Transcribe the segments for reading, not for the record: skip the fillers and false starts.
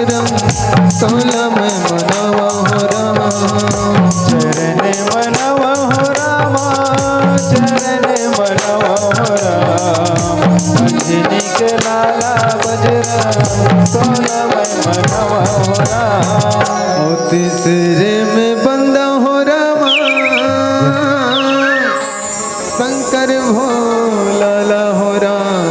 बजरंग तोला मैं मनवा हो राम। चरण मनवा हो रामा, चरण मनवा हो राम। अंजनी के लाला बजरंग तोला मैं मनवा हो राम। तीसरे में बंदा हो रामा, शंकर भोला हो राम।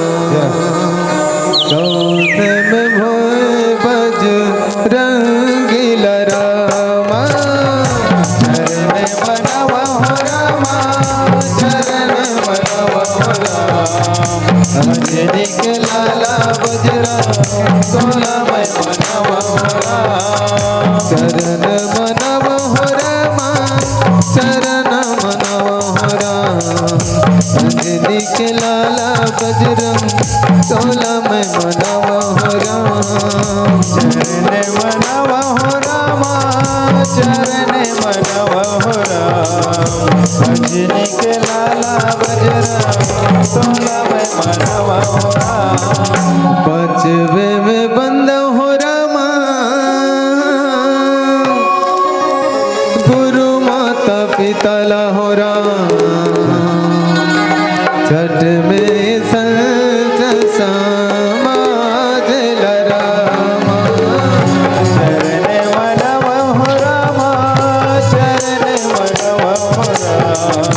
चौथे में भोए बजरंगी रामा। चरण मनवा हो रामा, चरण मनवा हो राम। अंजनी के लाला बजरंग तोला मैं मनवा हो राम। चरण मनवा हो रामा, चरण मनवा हो राम। अंजनी के लाला बजरंग तोला मैं मनवा हो राम। चरण मनवा हो रामा, चरण मनवा हो राम। अंजनी के लाला बजरंग तोला मैं मनवा हो राम। पांचवे में बंदा हो रामा, गुरु माता पिता ला हो राम। छठ में संत समाज ला रामा। चरण मनवा हो रामा, चरण मनवा हो राम।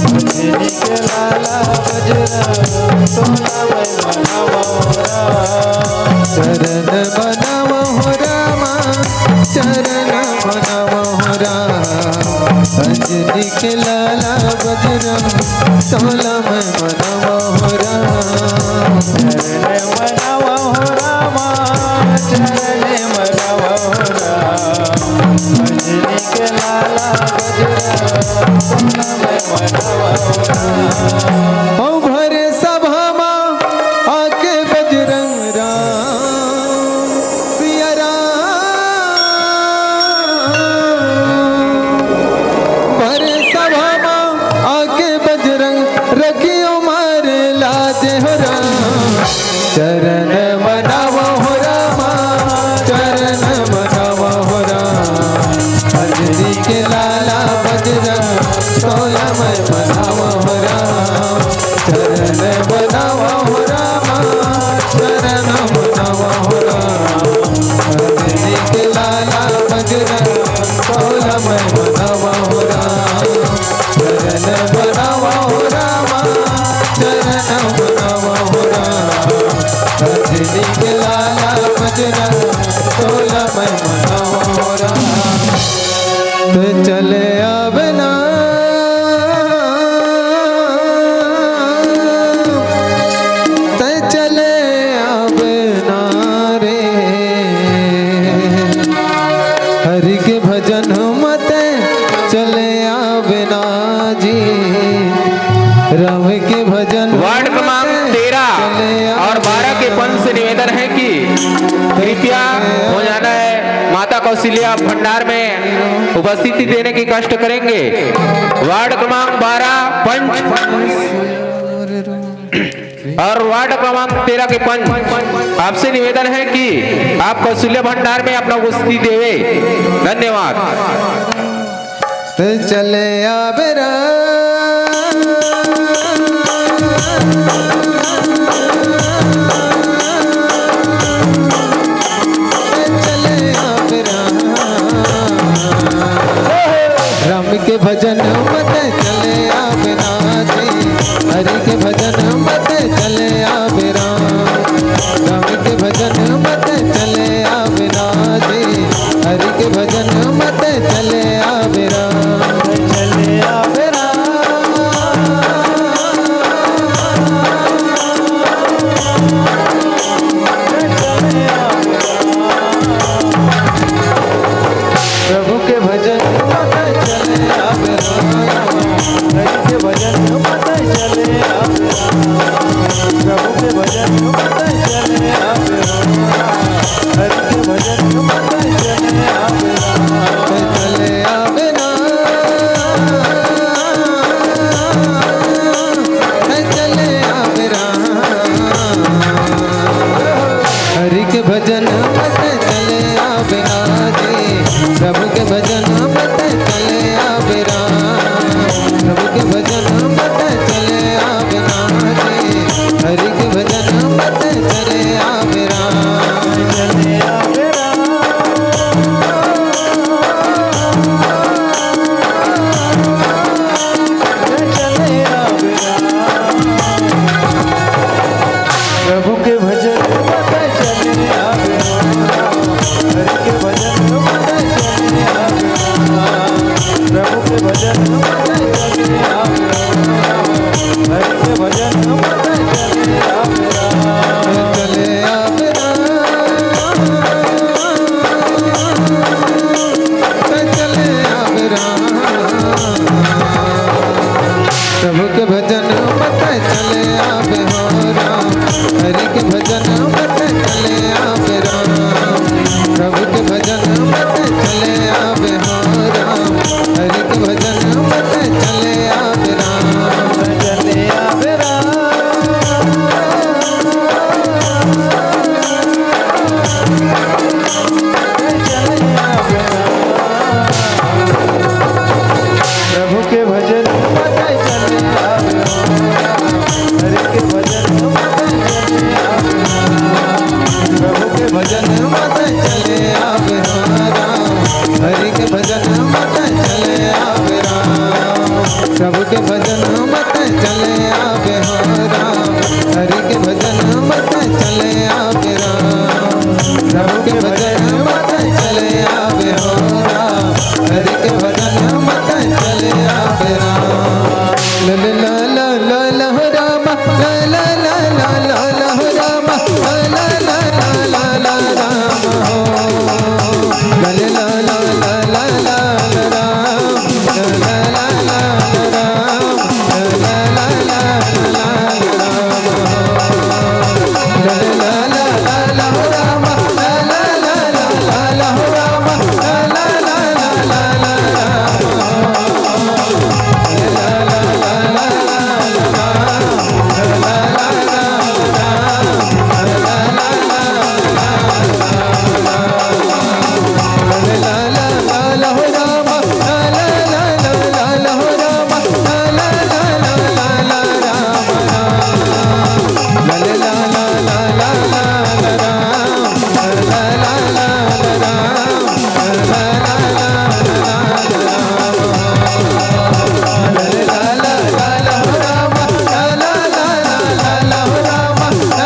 अंजनी के लाला बजरंग तोला मैं मनवा हो राम। चरण मनवा हो रामा, चरण मनवा हो राम। अंजनी के लाला बजरंग तोला मैं मनवा हो राम। चरण मनवा हो रामा, चरण मनवा हो राम। अंजनी के लाला बजरंग तोला मैं मनवा हो राम। ओ भरे सभा माँ आके बजरंग राम सिया राम। भरे सभा माँ आके बजरंग रखियो मारे लाजे हो राम। चरण मनावा हो रामा, चरण मनावा हो राम। अंजनी के लाला बजरंग तोला मैं मनावा हो राम। चरण मनावा हो रामा, चरण मनावा हो राम। अंजनी के लाला बजरंग तोला मैं मनावा हो राम। चरण मनावा हो रामा, चरण मनावा हो राम। अंजनी के लाला बजरंग तोला मैं मनावा हो राम। तो चले आबना हरि के भजन मत चले आबना जी। राम के भजन वार्ड क्रमांक 13 और 12 के पंच से निवेदन है कि कृपया हो जाना है। माता कौशल्या भंडार में उपस्थिति देने की कष्ट करेंगे। वार्ड क्रमांक 12 पंच और वार्ड क्रमांक 13 के पंच आपसे निवेदन है कि आप कौशल्या भंडार में अपना उपस्थिति देवे। धन्यवाद। चले आबरा चले आबरा राम के भजन मत चले आबरा जी। हरि के भजन मत चले आबरा। राम के भजन मत चले आबरा जी। हरि के भजन मत चले आबरा। चले आबरा भजन मत चले आवे राम, हरि के भजन मत चले आवे राम, प्रभु के भजन मत चले आवे राम, हरि के भजन मत चले आवे राम, प्रभु के भजन मत चले आवे राम, हरि के भजन मत चले आवे राम। ल ल ल ल ल हो राम, ल ल ल ल ल ल हो राम, ल ल ल ल ल ल राम हो, ल ल ल ल ल ल ल राम, ल ल ल ल ल राम, ल ल ल ल ल ल राम हो, ल ल ल ल ल हो राम, ल ल ल ल ल हो राम, ल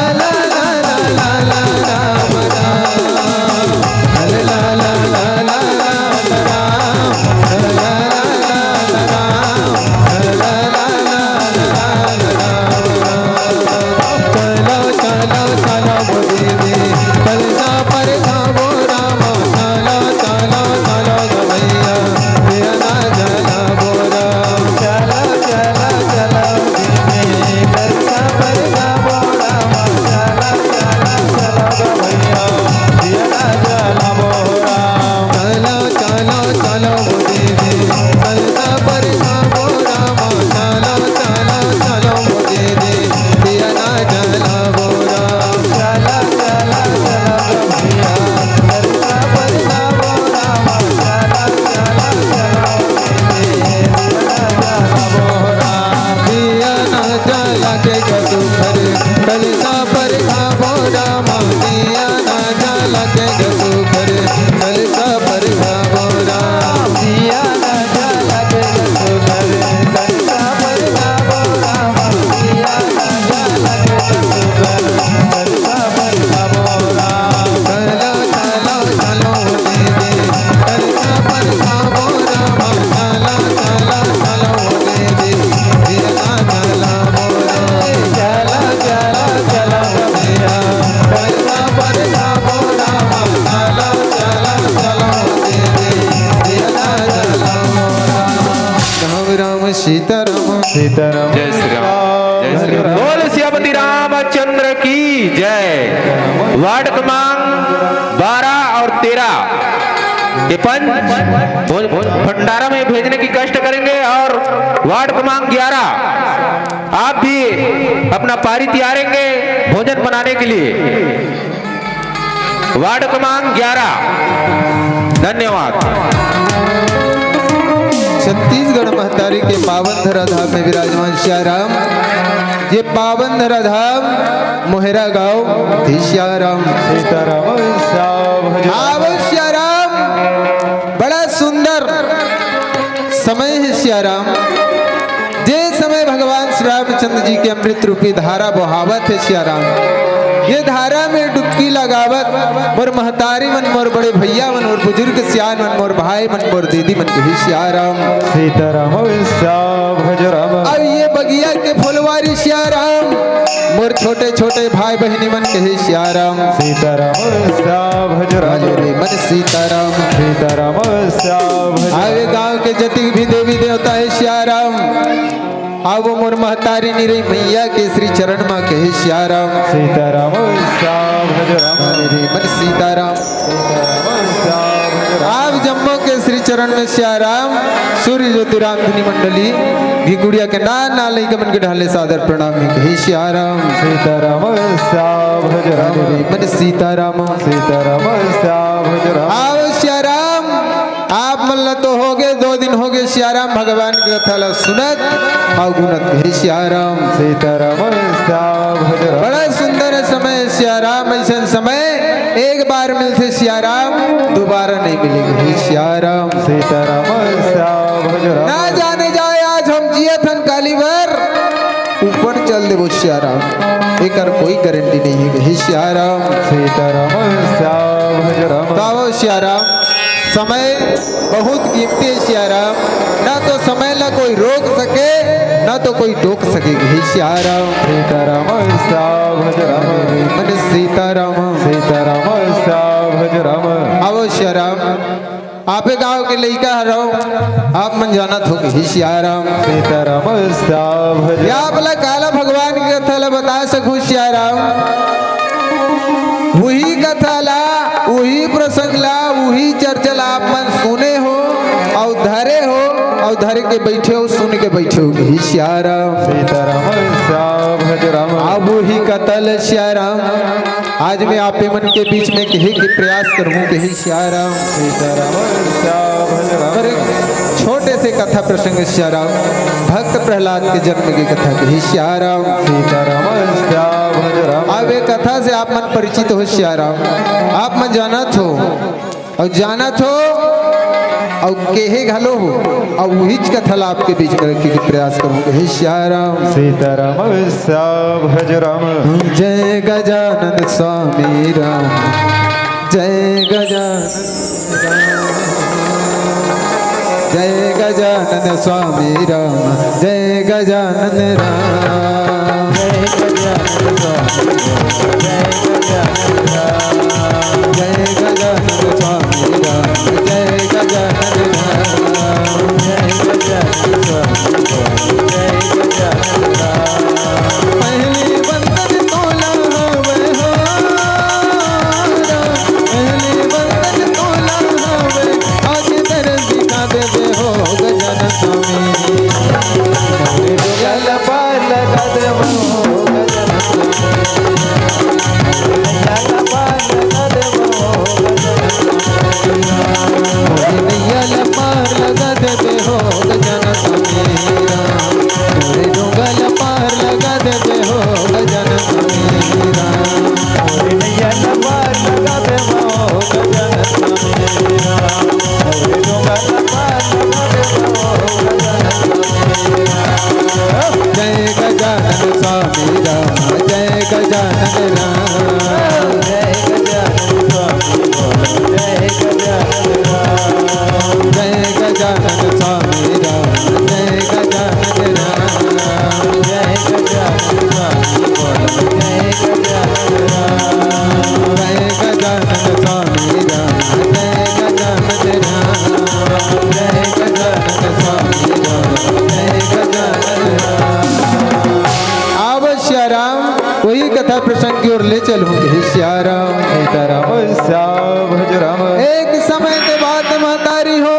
ल ल ल ल राम हो, सीताराम सीताराम जय श्री राम, जय श्री राम। बोल सियापति रामचंद्र की जय। वार्ड क्रमांक 12 और 13 ये पंच भंडारा में भेजने की कष्ट करेंगे। और वार्ड क्रमांक 11 आप भी अपना पारी तैयारेंगे भोजन बनाने के लिए। वार्ड क्रमांक 11 धन्यवाद। छत्तीसगढ़ महतारी के पावन धराधाम में विराजमान श्याराम, ये पावन धराधाम मोहरा गांव थी श्याराम। सीताराम आवो श्याराम, बड़ा सुंदर समय है श्याराम। जे समय भगवान श्री रामचंद्र जी के अमृत रूपी धारा बहावत है श्याराम। ये धारा में डुबकी लगावत मोर महतारी मन, मोर बड़े भैया मन, मोर बुजुर्ग सियान मन, मोर भाई मन, मोर दीदी मन के श्याराम। सीताराम भज राम। अब ये बगिया के फुलवारी श्याराम, मोर छोटे छोटे भाई बहनी मन के श्याराम। सीताराम भज राम रे मन सीताराम। सीताराम आगे गांव के जति भी देवी देवता है श्याराम। अब वो मोर महतारी निरई मैया के श्री चरण माँ के श्याराम। सीताराम भज राम रे मन सीताराम। आप जम्मू के श्री चरण में श्याराम सूर्य ज्योतिराम धुनी मंडली भिगुड़िया के नान नालई कमन के ढाले सादर प्रणाम में कही श्याराम। सीताराम भज राम रे मन सीताराम। सीताराम भज राम। आओ श्याराम, आप मल्ल तो हो गए 2 दिन हो गए श्याराम भगवान की कथा सुनत और गुनत कही श्याराम। सीताराम भज राम। बड़ा सुंदर समय श्याराम। ऐसा समय एक बार मिलते सिया राम, दोबारा नहीं मिलेंगे हे सिया राम। सीताराम श्याम भज राम। ना जाने जाए आज हम जियत हन काली भर, ऊपर चल देवो सिया राम, एकर कोई गारंटी नहीं है हे सिया राम। सीताराम श्याम भज राम। तो आओ सिया राम, समय बहुत कीमती है सिया राम, ना तो समय ला कोई रोक सके ना तो कोई टोक सकेगी हे सिया राम। सीताराम श्याम भज राम। मन सीताराम सीताराम श्याम भज राम। आओ सिया राम, आपे गाँव के लड़का हराओ, आप मन जानत हो हे सिया राम। सीताराम श्याम भज या भला काला भगवान की कथा ला बता सकूं सिया राम, वही कथा ला, वही प्रसंग ला, वही चर्चा ला आप मन सुने हो और धरे हो और धरे के बैठे हो, सुन के बैठे हो हे सिया राम। सीताराम श्याम भज राम। अब वही कतल सिया राम, आज मैं आपे मन के बीच में कहे के प्रयास करूं कि हे सिया राम। सीताराम श्याम भज राम। पर एक छोटे से कथा प्रसंग सिया राम, भक्त प्रहलाद के जन्म की कथा के हे सिया राम। सीताराम श्याम भज राम। अब एक कथा से आप मन परिचित हो सिया राम, आप मन जानत हो और जानत हो और केहे घलो हो, और वही कथा ला आपके बीच में रखने के प्रयास करूंगा हे सिया राम। सीताराम श्याम भज राम। जय गजानन स्वामी राम, जय गजानन जय गजानन स्वामी राम, जय गजानन राम, जय गजानन स्वामी राम, जय गजानन स्वामी राम, जय गजानन राम, जय गजानन स्वामी राम, जय गजानन राम। पहली बंदन तोला हवे हो राम, पहली बंदन तोला हवे, आज दर्द दिखा देवे हो गजानन स्वामी। जल पार लगा देवो गजानन स्वामी, जल पार लगा देवो गजानन स्वामी, जल पार लगा देवे हो गजानन स्वामी राम, मोरे डोंगल पार लगा देवे हो गजानन स्वामी राम, मोरे जल पार लगा देवो गजानन स्वामी राम, मोरे डोंगल पार लगा देवो गजानन स्वामी राम। जय गजानन स्वामी राम, जय गजानन राम, जय गजानन स्वामी बोलो, जय गजानन राम, जय गजानन स्वामी राम, जय गजानन राम, जय गजानन स्वामी बोलो, जय गजानन राम, जय गजानन स्वामी राम, जय गजानन राम, जय गजानन स्वामी राम, जय गजानन राम। आवश्य राम, वही कथा प्रसंग की ओर ले चलूंगे हे सिया राम। सीताराम श्याम भज राम। एक समय के बाद महतारी हो,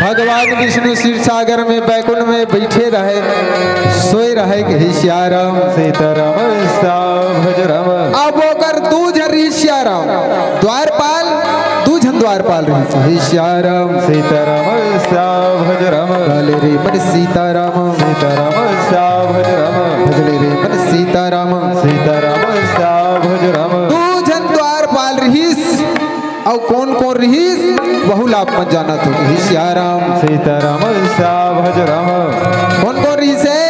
भगवान विष्णु क्षीर सागर में बैकुंठ में बैठे रहे, सोए रहे कि हे सिया राम। सीताराम श्याम भज राम। अब होकर दूज रही सिया राम, द्वारपाल दूजन द्वारपाल रही हे सिया राम। सीताराम श्याम भज राम। भले रे मन सीताराम, सीताराम श्याम भज राम। भजले रे मन सीताराम, सीताराम श्याम भज राम। दूजन द्वारपाल रहीस, और कौन कौन रहीस बहु लाभ मत जाना तो हे सिया राम। सीताराम श्याम भज राम। कौन कौन रहीस है?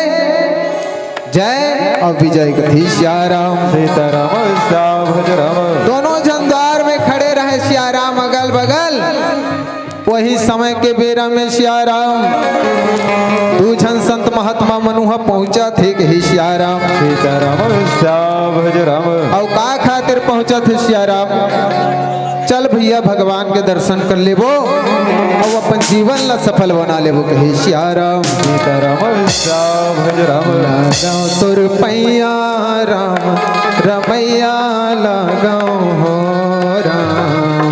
जय और विजय कथी सिया राम। सीताराम श्याम भज राम। दोनों जन द्वार में खड़े रहे सिया राम अगल बगल। वही समय के बेरा में सिया राम दूजन संत महात्मा मनुहा पहुंचा थे कि हे सिया राम। सीताराम श्याम भज राम। और का खातिर पहुंचा थे सिया राम? चल भैया भगवान के दर्शन कर लेबो और अपन जीवन ला सफल बना लेबो कि हे सिया राम। सीताराम श्याम भज राम। लगाओ तोर पैया राम, रमैया लगाओ हो राम,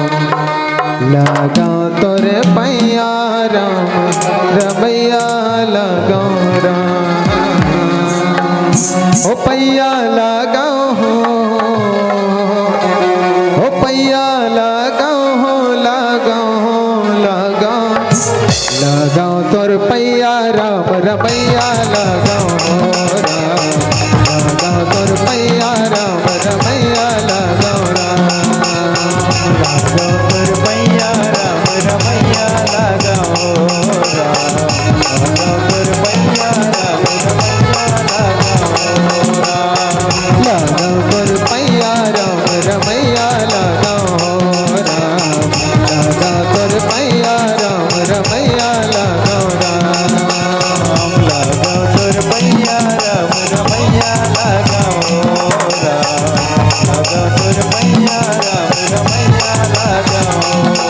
लगाओ तोर पैया राम, रमैया लगाओ राम, ओ पैया लगाओ हो, ओ पैया लगाओ हो, लगाओ हो, लगाओ, लगाओ तोर पैया राम, रमैया लगाओ हो राम, लगाओ तोर पैया राम, रमैया लगाओ राम।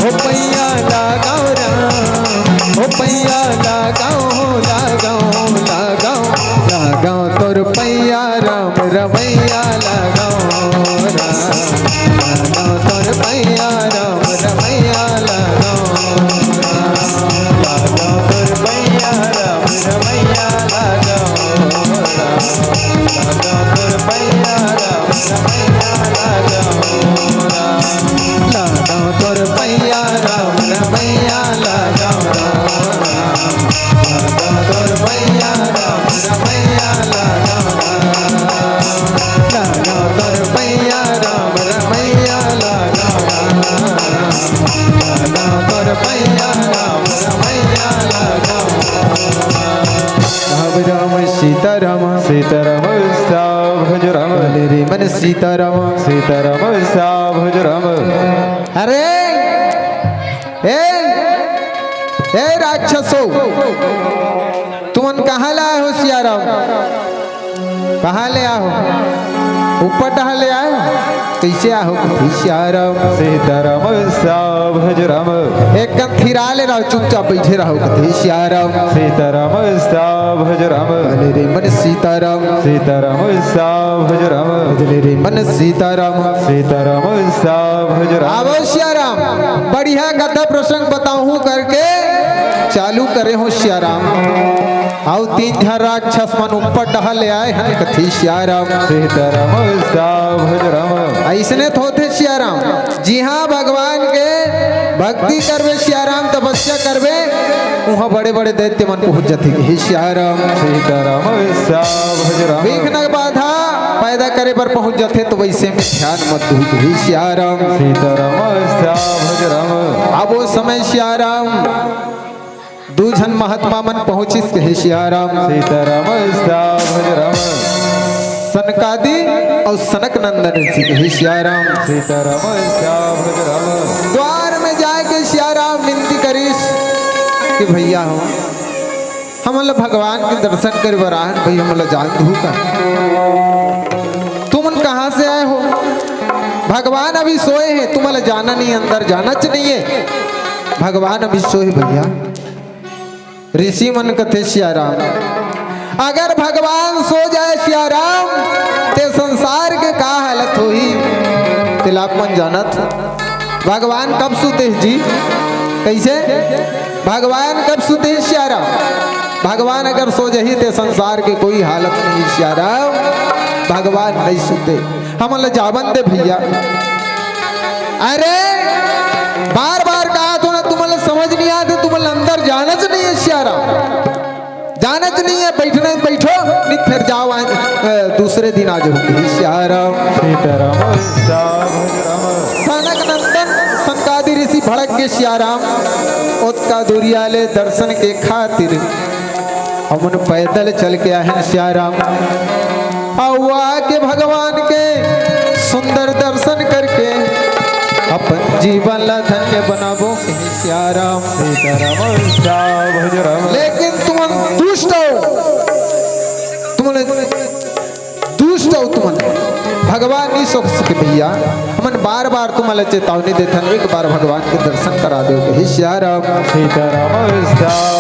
हो पैया लगाओ राम हो पैया लगाओ तोर पैया राम रमैया लगाओ तोर पैया राम रमैया लगाओ तोर पैया राम रमैया लगाओ तोर पैया राम रमैया लगाओ तोर पैया राम रमैया लगाओ तोर पैया राम रमैया लगाओ तोर पैया राम रमैया लगाओ तोर पैया राम रमैया लगाओ राम सीताराम सीताराम भज राम रे मन सीताराम सीताराम भज राम अरे ए राक्षसो तुमन कहाँ लाए हो सियाराम कहाँ ले आओ ऊपर टहल ले आए कैसे आओ सियाराम सीताराम भज राम एक कम थिरा ले रहो चुपचाप बैठे रहो कथे सियाराम सीताराम भज राम रे मन सीताराम सीताराम भज राम रे मन सीताराम सीताराम भज राम आवो सियाराम बढ़िया कथा प्रसंग बताऊं करके चालू करे हो सियाराम आओ तीन झा राक्षस मन ऊपर टहल ले आए हन कथी सियाराम सीताराम भज राम ऐसने थोथे सियाराम जी हाँ भगवान के भक्ति करवे सियाराम तपस्या करवे वहाँ बड़े बड़े दैत्य मन पहुंच जाते हे सियाराम सीताराम भज राम विघ्न बाधा पैदा करे पर पहुंच जाते तो वैसे में ध्यान मत दो हे सियाराम सीताराम भज राम अब वो समय सियाराम दूजन महात्मा मन पहुंचिस हे सियाराम सीताराम भज राम सनकादि और सनक नंदन हे सियाराम सीताराम भज राम द्वार में जाके सियाराम विनती करीस कि भैया हो हम भगवान के दर्शन कर बरान भैया हम जान दू का तुम कहाँ से आए हो भगवान अभी सोए हैं तुम जाना नहीं अंदर जाना चाहिए भगवान अभी सोए भैया ऋषि मन कथे सियाराम अगर भगवान सो जाए सियाराम ते संसार के का हालत होई तिलाप मन जानत भगवान कब सुते जी कैसे भगवान कब सुते सियाराम भगवान अगर सो जाही ते संसार के कोई हालत नहीं सियाराम भगवान नहीं सुते हम जावन दे भैया अरे बार बार कहा तो ना तुम्हें समझ नहीं आते तुम्हें अंदर जाना च नहीं है सियाराम जाना च नहीं है बैठना बैठो नहीं फिर जाओ दूसरे दिन आ जाओ सियाराम सीताराम भज राम सनक नंदन सनकादि ऋषि भड़क के सियाराम ओतका दूरिया ले दर्शन के खातिर हमन पैदल चल के आए सियाराम औवा के भगवान के सुंदर दर्शन करके अपन जीवन ला धन्य बनाबो कहीं सियाराम सीताराम भज राम लेकिन तुम दुष्ट हो तुम भगवान नहीं सोच सके भैया हमन बार बार तुम्हारे चेतावनी देते एक बार भगवान के दर्शन करा दो कहीं सियाराम सीताराम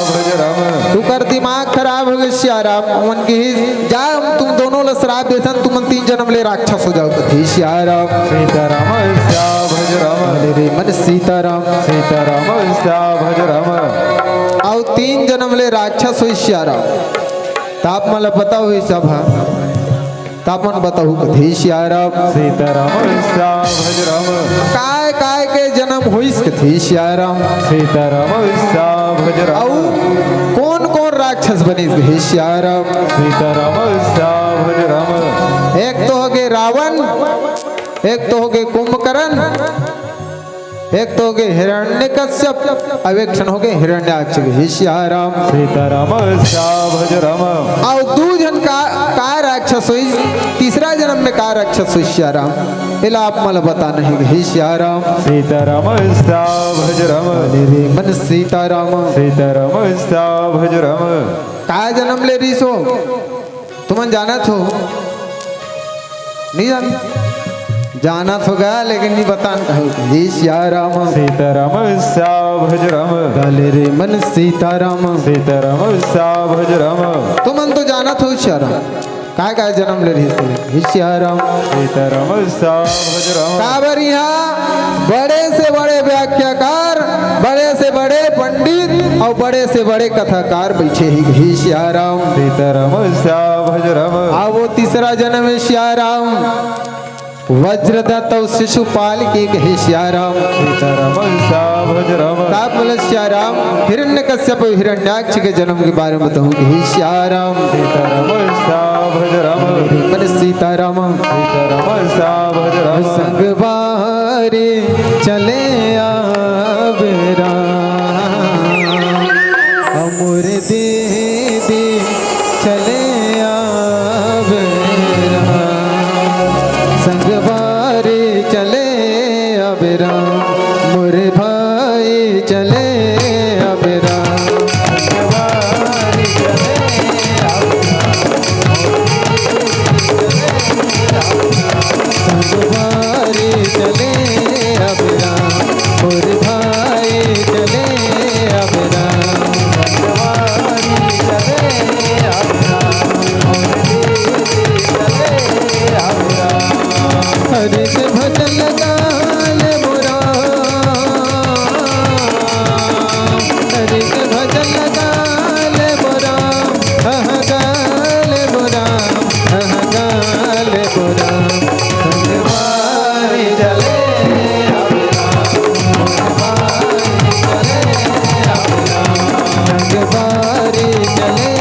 भज राम तू कर दिमाग खराब हो गया सियाराम मन की जा तुम दोनों ला श्राप देसन तुम 3 जन्म ले राक्षस हो जाओ कथी सियाराम सीताराम भज राम रे मन सीताराम सीताराम भज राम आओ 3 जन्म ले राक्षस हो सियाराम ताप मला पता हुई सभा तापन बताऊ कथी सियाराम सीताराम भज राम काय काय के जन्म होइस कथी सियाराम सीताराम भज राम आओ कौन कौन राक्षस बने हे सियाराम सीताराम भज राम एक तो हो गए रावण एक तो हो गए कुंभकर्ण एक तो हो गए हिरण्यकश्यप अब एक क्षण हो गए हिरण्याक्ष हे सियाराम सीताराम भज राम और 2 जन का राक्षस हुई तीसरा जन्म में का राक्षस हुई सियाराम इला आप मला बता नहीं हे सियाराम सीताराम भज राम रे मन सीताराम सीताराम भज राम का जन्म ले रही सो तुम जानत हो नहीं जान जाना तो गया लेकिन नहीं बतान कहो हे सियाराम सीताराम सा भज राम काले रे मन सीताराम सीताराम सा भज राम तो मन तो जाना तो सियाराम काय काय जन्म ले रही हे सियाराम सीताराम सा भज राम काबर यहाँ बड़े से बड़े व्याख्याकार बड़े से बड़े पंडित और बड़े से बड़े कथाकार बैठे ही हे सियाराम सीताराम सा भज राम आ वो तीसरा जन्म है सियाराम वज्रदत्त और शिशुपाल के हे सियाराम सीताराम सा भज राम का बोले सियाराम हिरण्यकश्यप और हिरण्याक्ष के जन्म के बारे में बताऊंगी हे सियाराम सीताराम सा भज राम मन सीताराम सीताराम सा भज राम संगवारी चले आवेरा अमर दीदी चले आवेरा संगवारी चले आवेरा मोर भाई चले आवेरा संगवारी चले संगवारी चले आवेरा मोर भाई चले आवेरा संगवारी चले आवेरा मोर दीदी चले आवेरा हरि के भजन गाल मोरा हरि के भजन गाल मोरा गाल मोरा गाल मोरा संगवारी चले संगवारी चले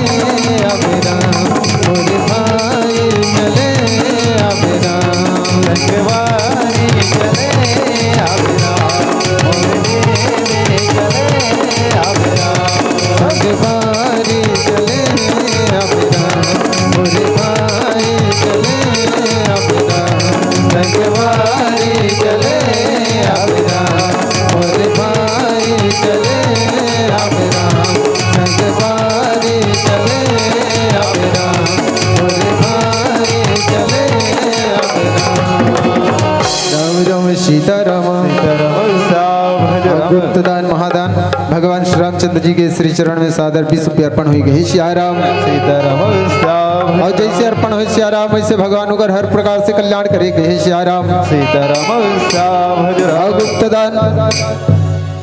आवेरा मोर भाई चले आवेरा संगवारी चले आवेरा मोर दीदी चले आवेरा संगवारी चले आवेरा मोर भाई चले आवेरा संगवारी चले आवेरा मोर भाई चले आवेरा संगवारी चले आवेरा मोर भाई चले आवेरा राम राम सीताराम सीताराम सा भज राम गुप्तदान महादान भगवान श्री रामचंद्र जी के श्री चरण में सादर विश्व पे अर्पण हुई गई सियाराम सीताराम सा भज और जैसे अर्पण हुई सियाराम वैसे भगवान को हर प्रकार से कल्याण करे गए सियाराम सीताराम सा भज और राम गुप्तदान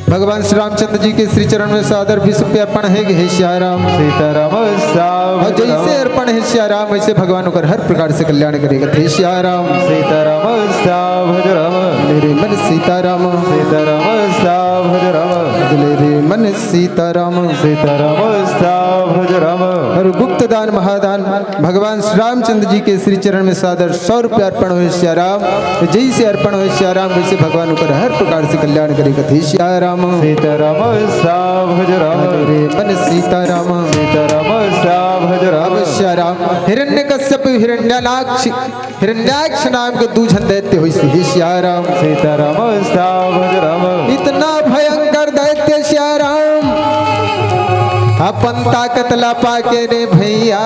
भगवान श्री रामचंद्र जी के श्री चरण में सादर विश्व पे अर्पण है हे सियाराम सीताराम सा और भज राम जैसे अर्पण है सियाराम वैसे भगवान को हर प्रकार से कल्याण करेगा हे सियाराम सीताराम सा भज राम मेरे मन सीताराम सीताराम सा भज राम मेरे मन सीताराम सीताराम सा भज राम और गुप्तदान महादान भगवान श्री रामचंद्र जी के श्री चरण में सादर 100 रुपये अर्पण हुए सियाराम जैसे अर्पण हुए सियाराम वैसे भगवान को हर प्रकार से कल्याण करेगा हे सियाराम सीताराम सा भज राम मेरे मन सीताराम सीताराम सा भज राम सियाराम हिरण्यकश्यप हिरण्याक्ष नाम के दूजन दैत्य हुई हे सियाराम सीताराम सा भज राम इतना भयंकर दैत्य सियाराम अपन ताकत ला पाके रे भैया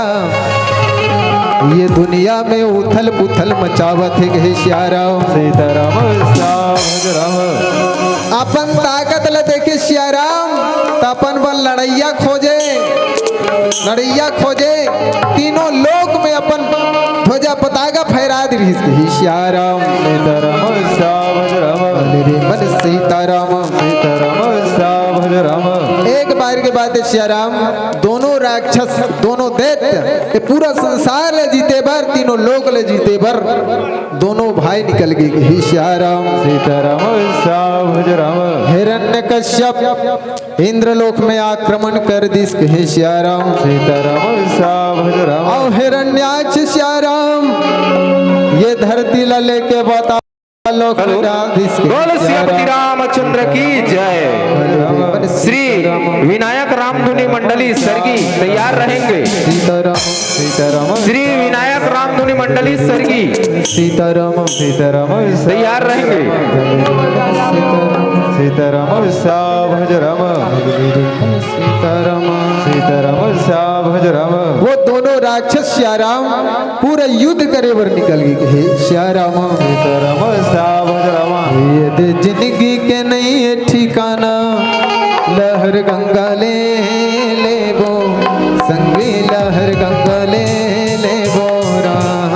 ये दुनिया में उथल पुथल मचावत है हे सियाराम सीताराम सा भज राम अपन ताकत ला देखे सियाराम तो अपन बल लड़ैया खोजे तीनों लोक में अपन ध्वजा पताका फहरा दी हे सियाराम सीताराम सा भज राम मेरे मन सीताराम सीताराम सा भज राम एक बार के बाद सियाराम दोनों राक्षस दोनों दैत्य ये पूरा संसार ले जीते बर तीनों लोक ले जीते बर दोनों भाई निकल गए हे सियाराम सीताराम सा भज राम हिरण्यकश्यप इंद्रलोक में आक्रमण कर दिस हे सियाराम सीताराम सा भज राम और हिरण्याक्ष सियाराम ये धरती ला लेके बता लोक बोल श्री रामचंद्र की जय। श्री विनायक रामधुनी मंडली सरगी तैयार रहेंगे। सीताराम सीताराम श्री विनायक रामधुनी मंडली सरगी सीताराम सीताराम तैयार रहेंगे। सीताराम सा भज राम सीताराम सीताराम श्याम भज राम वो दोनों राक्षस श्याराम पूरा युद्ध करे बर निकल गए। हे श्याराम सीताराम श्याम भज राम यदि जिंदगी के नहीं है ठिकाना लहर गंगा ले वो संगी लहर गंगा ले वो राम।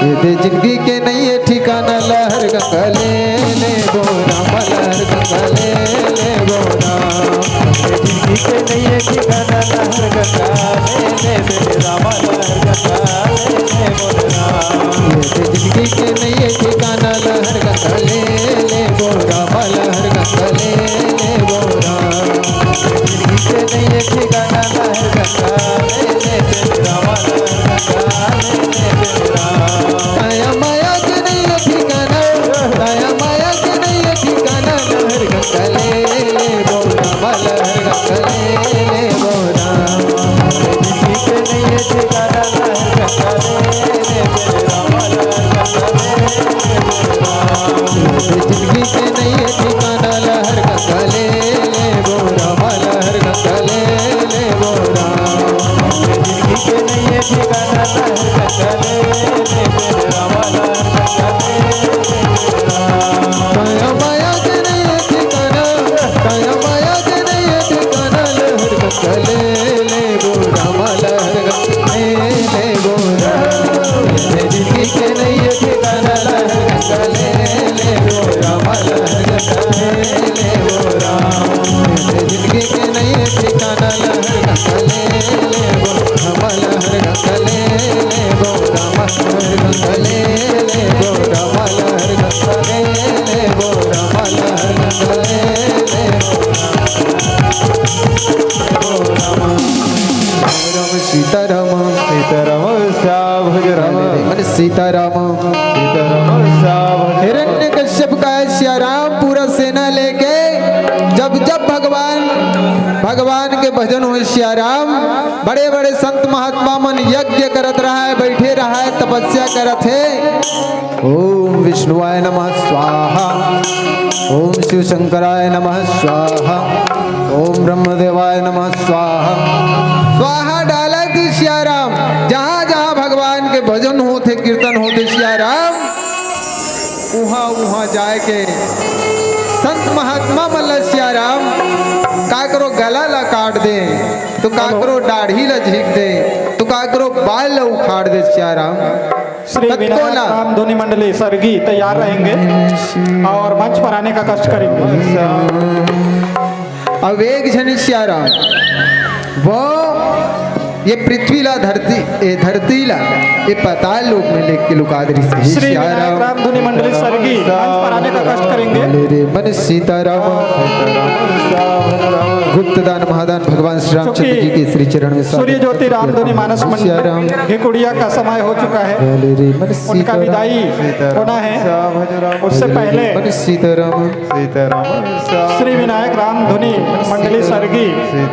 यदि जिंदगी के नहीं है ठिकाना लहर गंगा ले वो राम लहर गंगा ले वो राम। जिंदगी के नहीं है ठिकाना लहर गंगा ले राम लहर गंगा ले बोल राम यदि जिंदगी के नहीं है ठिकाना लहर गंगा ले वो राम लहर गंगा ले वो राम। जिंदगी के नहीं है ठिकाना लहर गंगा ले राम लहर गंगा ले राम काया माया के नहीं है ठिकाना काया माया के नहीं है ठिकाना लहर गंगा ले वो राम लहर गंगा ले वो राम। जिंदगी के नहीं है ठिकाना लहर गंगा ले राम लहर गंगा ले राम जिंदगी के नहीं है ठिकाना लहर गंगा ले वो राम लहर गंगा ले वो राम। जिंदगी के नहीं है ठिकाना लहर गंगा ले राम लहर गंगा ले राम काया माया के नहीं है ठिकाना काया माया के नहीं है ठिकाना लहर गंगा ले वो राम लहर गंगा ले वो राम। जिंदगी के नहीं है ठिकाना लहर गंगा ले वो राम लहर गंगा ले वो राम। जिंदगी के नहीं है ठिकाना लहर गंगा ले वो राम लहर गंगा ले वो राम लहर गंगा ले वो राम लहर गंगा ले वो राम लहर गंगा ले वो राम। राम सीताराम सीताराम श्याम भज राम मन सीताराम। सीताराम श्याम भज हिरण्य कश्यप का है श्याराम पूरा सेना लेके जब जब भगवान के भजन हुए श्याराम बड़े बड़े संत महात्मा मन यज्ञ करत रहा है बैठे रहा है तपस्या करत है। ओम विष्णुवाय नमः स्वाहा ओम शिव शंकराय नमः स्वाहा ओम ब्रह्मदेवाय नमः स्वाहा। स्वाहा डाला थी श्याराम जहाँ जहाँ भगवान के भजन होते कीर्तन होते श्याराम वहाँ वहाँ जाए के संत महात्मा मल्ल श्याराम का करो गला ला काट दे तो का करो दाढ़ी ला झीक दे तो का करो बाल ला उखाड़ दे श्याराम। श्री विनायक राम धुनी मंडली सरगी तैयार रहेंगे और मंच पर आने का कष्ट करेंगे। अब एक जन श्याराम वो ये पृथ्वी ला धरती ला ये पाताल लोक में लेके लुका दे रही श्री विनायक राम धुनी मंडली सरगी मंच पर आने का कष्ट करेंगे। मेरे मन सीताराम गुप्त दान महादान भगवान श्री रामचंद्र जी के श्री चरण में सूर्य ज्योति राम धुनी मानस मंडली की कुड़िया का समय हो चुका है, उनका विदाई होना है। उससे पहले मन सीताराम सीताराम श्री विनायक राम धुनी मंडली सरगी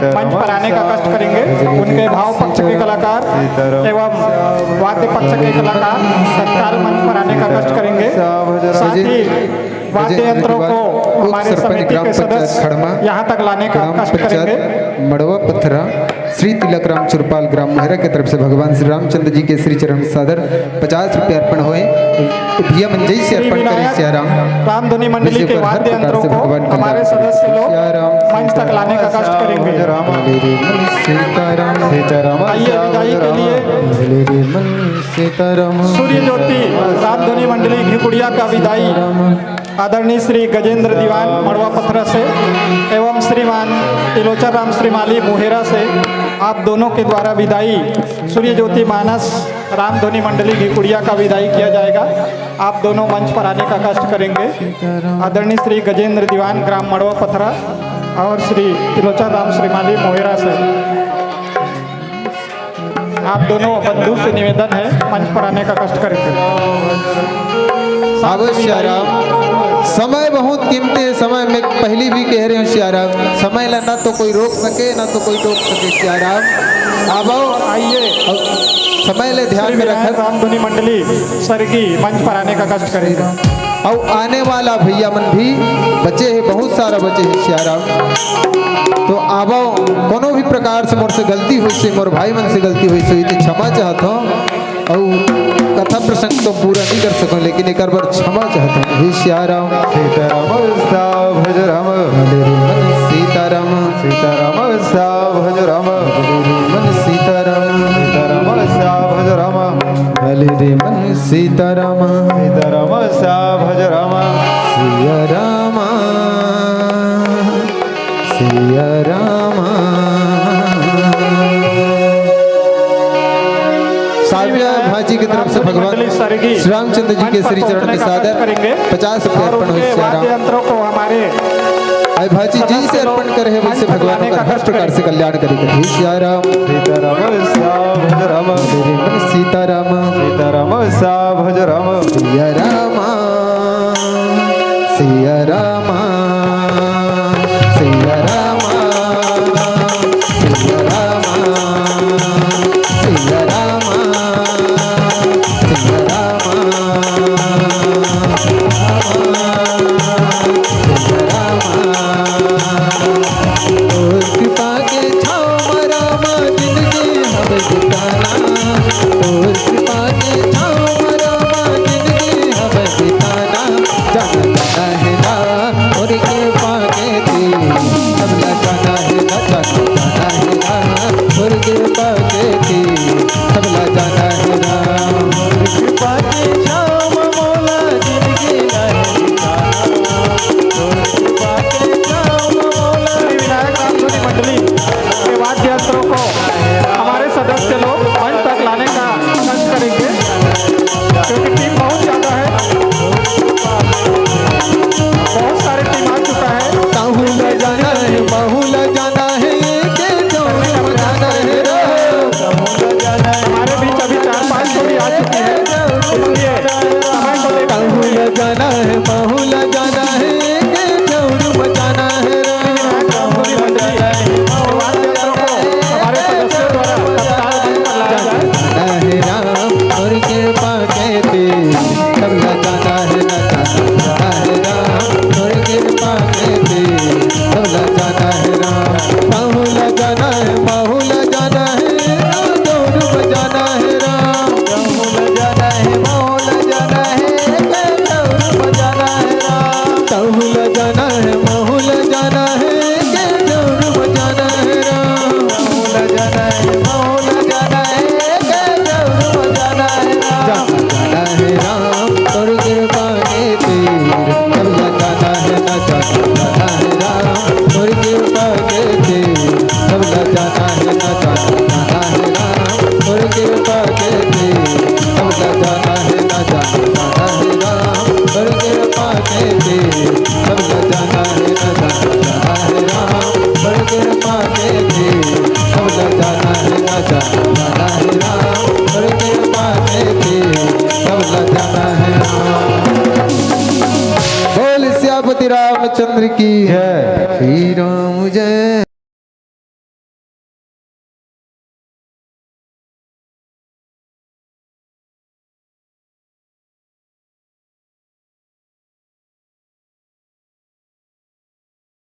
मंच पर आने का कष्ट करेंगे। उनके भाव पक्ष के कलाकार एवं वाद्य पक्ष के कलाकार तत्काल मंच पर आने का कष्ट करेंगे। साथ ही वाद्य यंत्रों को हमारे समिति के सदस्य यहाँ तक लाने का कष्ट करेंगे। मड़वा पत्थरा श्री तिलक राम चुरपाल ग्राम महरा की तरफ से भगवान श्री रामचंद्र जी के श्री चरण सादर 50 रुपये अर्पण हुए भैया मंजई से अर्पण करें श्याराम। रामधुनी मंडली के वाद्य यंत्रों को हमारे सदस्य लोग मंच तक लाने का कष्ट करेंगे। सीताराम सीताराम आइए विदाई के लिए सीताराम सूर्य ज्योति रामधुनी मंडली घिकुड़िया का विदाई आदरणीय श्री गजेंद्र दीवान मड़वा पत्थरा से एवं श्रीमान तिलोचन राम श्रीमाली मुहेरा से आप दोनों के द्वारा विदाई सूर्य ज्योति मानस रामधुनी मंडली घिकुड़िया का विदाई किया जाएगा। आप दोनों मंच पर आने का कष्ट करेंगे। आदरणीय श्री गजेंद्र दीवान ग्राम मड़वा पत्थरा और श्री तिलोचन राम श्रीमाली मोहेरा से आप दोनों बंधु से निवेदन है मंच पर आने का कष्ट करेंगे। श्याराम समय बहुत कीमती है। समय में पहली भी कह रहे हूँ श्याराम समय ला ना तो कोई रोक सके ना तो कोई टोक सके। श्याराम अब आइए समय ले ध्यान में रखें। रामधुनी मंडली सरगी मंच पर आने का कष्ट करेगा। और आने वाला भैया मन भी बचे है, बहुत सारा बचे है सियाराम। तो आवो कोनो भी प्रकार से मोर से गलती हुई से, मोर भाई मन से गलती हुई से तो क्षमा चाहता हूँ। और कथा प्रसंग तो पूरा नहीं कर सकूँ, लेकिन एक बार क्षमा चाहता हूँ। हे सियाराम सीताराम भज राम, सीताराम सीताराम भज राम, मन सीताराम सीताराम भज राम, भले रे मन सीताराम सीताराम भज राम, सिया रामा सिया रामा। साविया भाजी की तरफ से भगवान श्री रामचंद्र जी के श्री चरण में सादर 50 रुपये अर्पण हुए सियाराम। यंत्रों को हमारे भाई भाजी जी से अर्पण करे है, वैसे भगवान का हर प्रकार से कल्याण करेगा। हे सियाराम सीताराम भज राम, मेरे मन सीताराम सीताराम भज राम, सिया रामा सिया रामा सिया रामा सिया रामा सिया रामा सिया रामा सिया रामा। और कृपा के छाँव रामा जिंदगी हम बिताना, और कृपा के छाँव रामा जिंदगी हम बिताना। जाना है ना और कृपा के थी सबला जाना है ना, जाना है ना और कृपा के थी सबला जाना है ना। कृपा के छाँव मोला जिंदगी नहीं बिताना, और कृपा के छाँव मोला श्री विनायक रामधुनी मंडली के वाद्य यंत्रों को हमारे सदस्य लोग मंच तक लाने का कष्ट करेंगे, क्योंकि टीम बहुत ज्यादा है, बहुत सारी टीम आ चुका है। ताहुल जाना है बहुल जाना है, के जौन जाना है रो। हमारे बीच अभी 4-5 जोड़ी आ चुकी है, इसलिए समय को लेकर ताहुल जाना है बहुल जाना है, के जौन जाना है रो। रामधुनी मंडली के वाद्य यंत्रों को हमारे सदस्यों द्वारा तत्काल बंद कर लाया जाए। जाना है राम और कृपा कहते सबला जाना है ना, जाना है राम और कृपा कहते सबला जाना है राम। बहुल जाना है बहुल जाना है, जौन बजाना है राम। बहुल जाना है बहुल जाना है, जौन बजाना है राम। बहुल जाना है बहुल जाना है, जौन बजाना है राम। बहुल जाना है बहुल जाना है, जौन बजाना है राम। जाना है राम और कृपा के तीर सबला जाना है ना, जाना है राम और कृपा के तीर सबला जाना है ना, जाना है राम और कृपा के तीर सबला जाना है ना, जाना है राम और कृपा के तीर सबला जाना है ना, जाना है राम और कृपा के तीर सबला जाना है ना, जाना है राम और कृपा के तीर सबला जाना है राम। बोल श्यामपति रामचंद्र की जय। श्री राम जय।